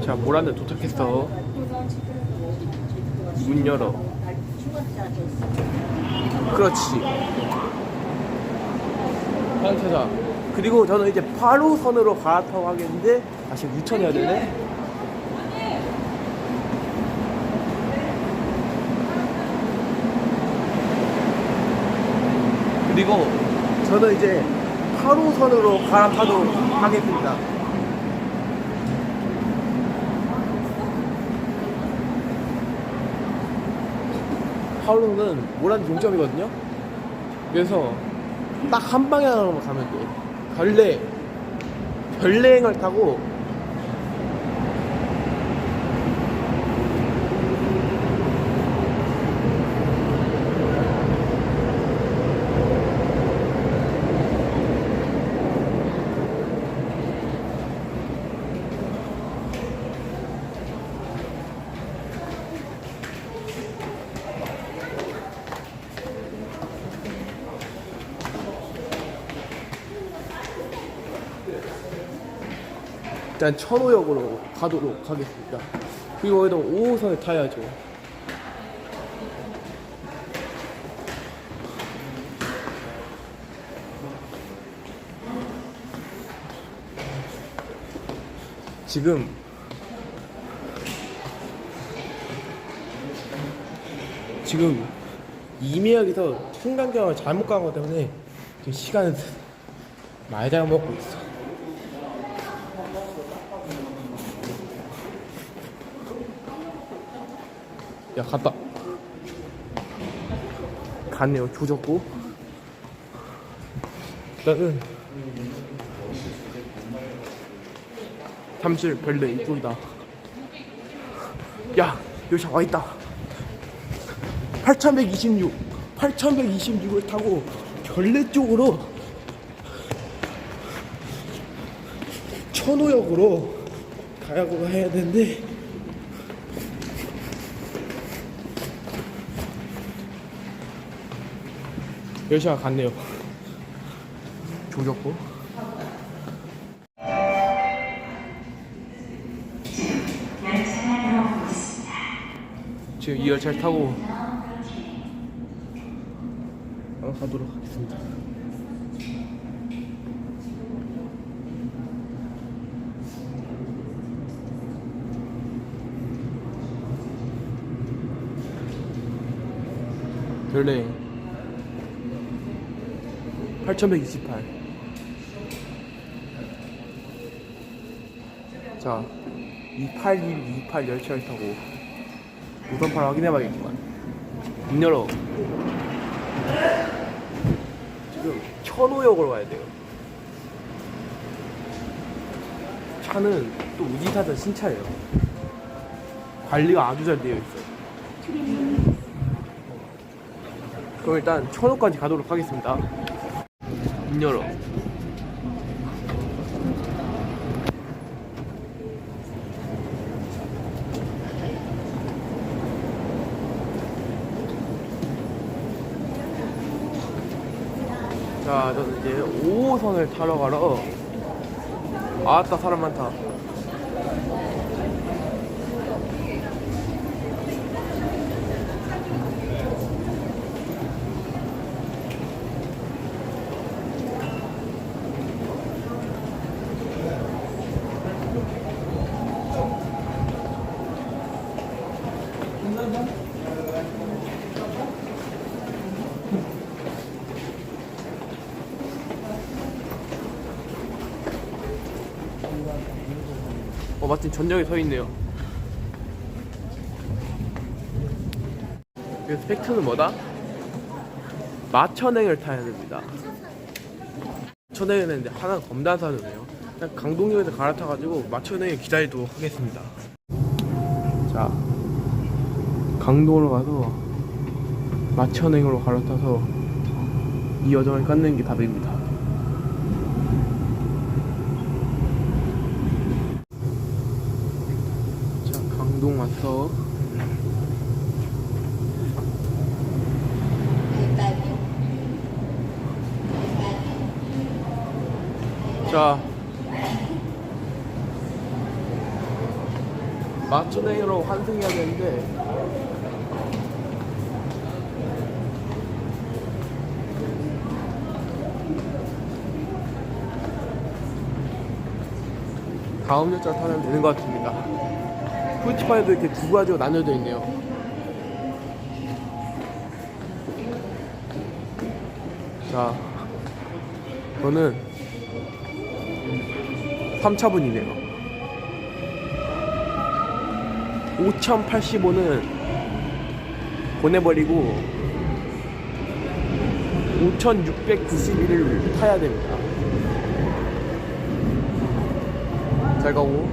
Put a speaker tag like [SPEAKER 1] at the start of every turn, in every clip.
[SPEAKER 1] 자, 모란데 도착했어. 문 열어. 그렇지. 다음 찾아. 그리고 저는 이제 8호선으로 갈아타고 하겠는데 다시 유턴해야 되네. 그리고 저는 이제 8호선으로 갈아타도록 하겠습니다. 8호선은 모란 종점이거든요. 그래서 딱 한 방향으로만 가면 돼. 별내행을 타고 일단 천호역으로 가도록 하겠습니다. 그리고 여기도 5호선을 타야죠. 지금 이미역에서 승강경을 잘못 간 것 때문에 지금 시간을 많이 잡아먹고 있어. 야, 갔다. 갔네요. 조졌고. 일단은 잠실 별내 이쪽이다. 야, 여기 와있다. 8126을 타고 별내 쪽으로 천호역으로 가야고 해야 되는데 열차가 갔네요. 조졌고. 지금 이 열차를 타고 가도록 하겠습니다. 별내 8128. 자, 28128 열차를 타고 우선판을 확인해봐야겠구만. 문 열어. 지금 천호역으로 가야 돼요. 차는 또 우지사전 신차예요. 관리가 아주 잘 되어 있어요. 그럼 일단 천호까지 가도록 하겠습니다. 문 열어. 자, 저는 이제 5호선을 타러 가러. 아따, 사람 많다. 마침 전역에 서 있네요. 그래서 팩트는 뭐다? 마천행을 타야 됩니다. 마천행은 했는데 하나 검단산이네요. 그냥 강동역에서 갈아타가지고 마천행에 기다리도록 하겠습니다. 자, 강동으로 가서 마천행으로 갈아타서 이 여정을 끝내는 게 답입니다. 강동 왔어. 자, 마천행으로 환승해야 되는데 다음 열차 타면 되는 것 같습니다. 후지판에도 이렇게 두 가지로 나뉘어져 있네요. 자, 저는 3차분이네요. 5085는 보내버리고 5691을 타야 됩니다. 잘 가고.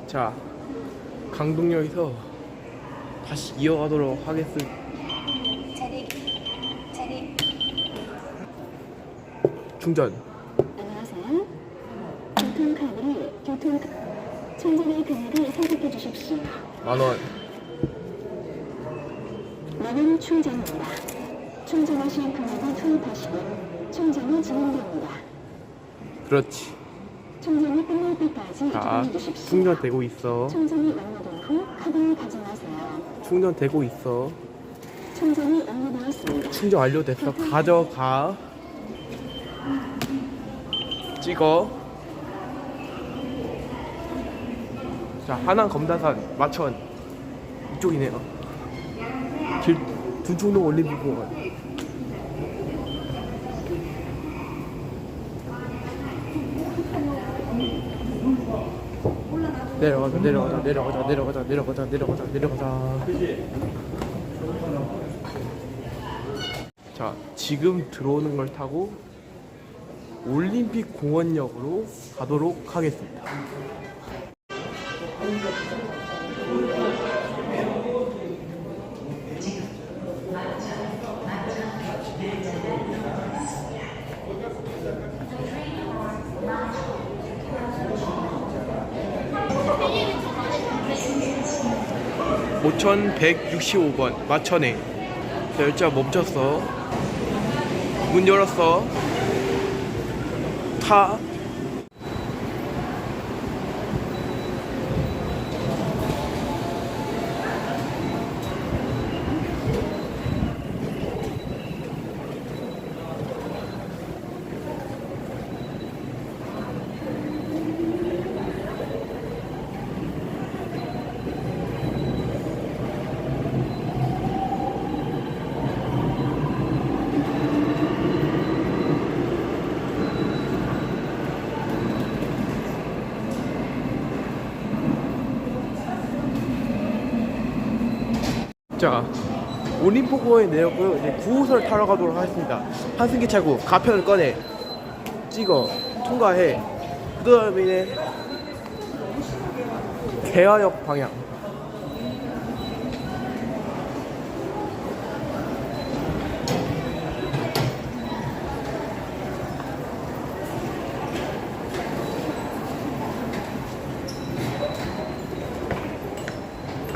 [SPEAKER 1] 자, 강동역에서 다시 이어가도록 하겠습니다. 충전.
[SPEAKER 2] 안녕하세요. 충전의 금액을 선택해 주십시오.
[SPEAKER 1] 만원.
[SPEAKER 2] 만원 충전입니다. 충전하신 금액을 투입하시면 충전이 진행됩니다.
[SPEAKER 1] 그렇지.
[SPEAKER 2] 충전이 끝날 때까지
[SPEAKER 1] 자,
[SPEAKER 2] 기다려 주십시오.
[SPEAKER 1] 충전되고 있어.
[SPEAKER 2] 충전이 완료된 후 카드를 가져가세요.
[SPEAKER 1] 충전되고 있어.
[SPEAKER 2] 충전이 완료되었습니다.
[SPEAKER 1] 충전 완료됐어. 가져가. 찍어. 자, 하남 검다산 마천 이쪽이네요. 두충동 올림픽공원. 내려가자. 자, 지금 들어오는 걸 타고 올림픽 공원역으로 가도록 하겠습니다. (5165번) 마천행. 열차 멈췄어. 문 열었어. 타. 자, 올림픽공원에 내렸고요. 이제 9호선을 타러 가도록 하겠습니다. 한승기 차고 가편을 꺼내. 찍어. 통과해. 그 다음에 개화역 방향.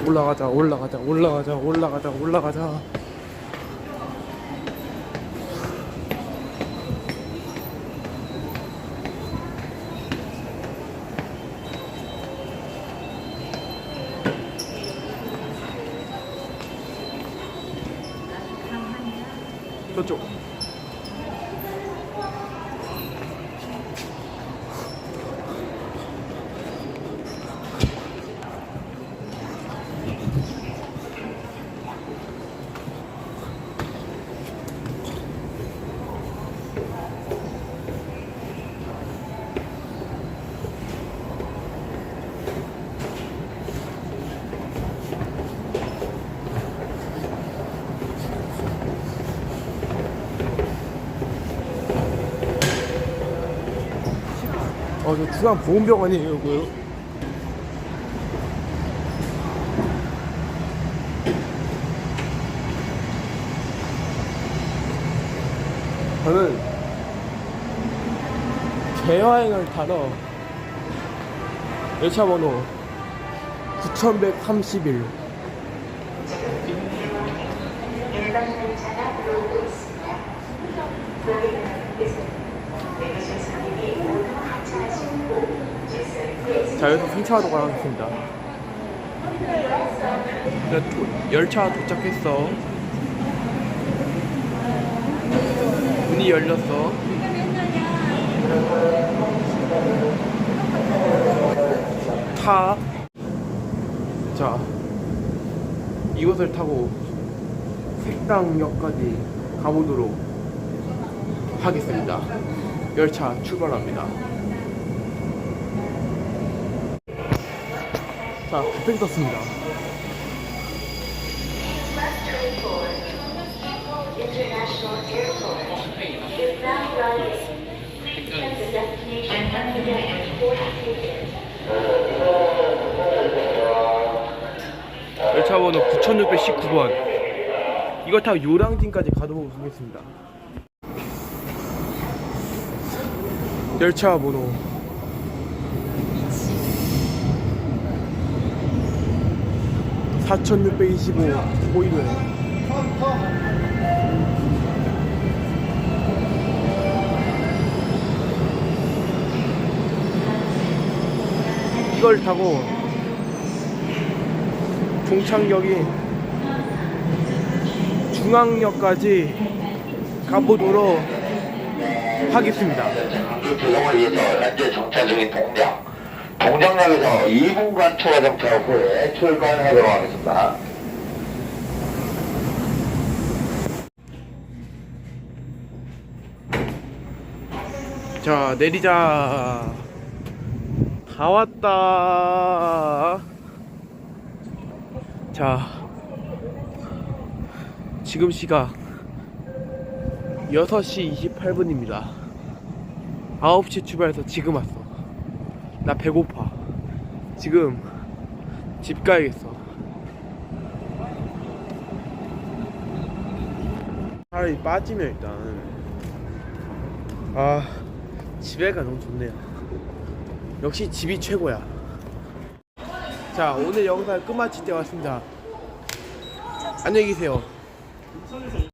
[SPEAKER 1] 올라가자. 저쪽. 저 중앙보건병원이에요, 이거요. 저는 개화행을 타러 열차 번호 9131.
[SPEAKER 3] 일반 열차가 들어오고 있습니다. 고객님께서 내리실 손님이 모두 하차
[SPEAKER 1] 자, 여기서 승차하도록 하겠습니다. 열차 도착했어. 문이 열렸어. 타. 자, 이것을 타고 색당역까지 가보도록 하겠습니다. 열차 출발합니다. 자, 급행 떴습니다.
[SPEAKER 3] International Airport is now running. Check the destination estimated for tickets.
[SPEAKER 1] 열차 번호 9619번. 이거 타고 요랑진까지 가도록 하겠습니다. 열차 번호 4625 보이네. 이걸 타고 종착역인 중앙역까지 가보도록 하겠습니다.
[SPEAKER 4] 광주 조성을 위해서 현재 정차 중인 동정역에서 2분간 추가 정차 후에 출발하도록 하겠습니다.
[SPEAKER 1] 자, 내리자. 다 왔다. 자, 지금 시각 6시 28분입니다 9시 출발해서 지금 왔어. 나 배고파. 지금 집 가야겠어. 차라리 빠지면 일단 집에 가 너무 좋네요. 역시 집이 최고야. 자, 오늘 영상 끝마칠 때 왔습니다. 안녕히 계세요.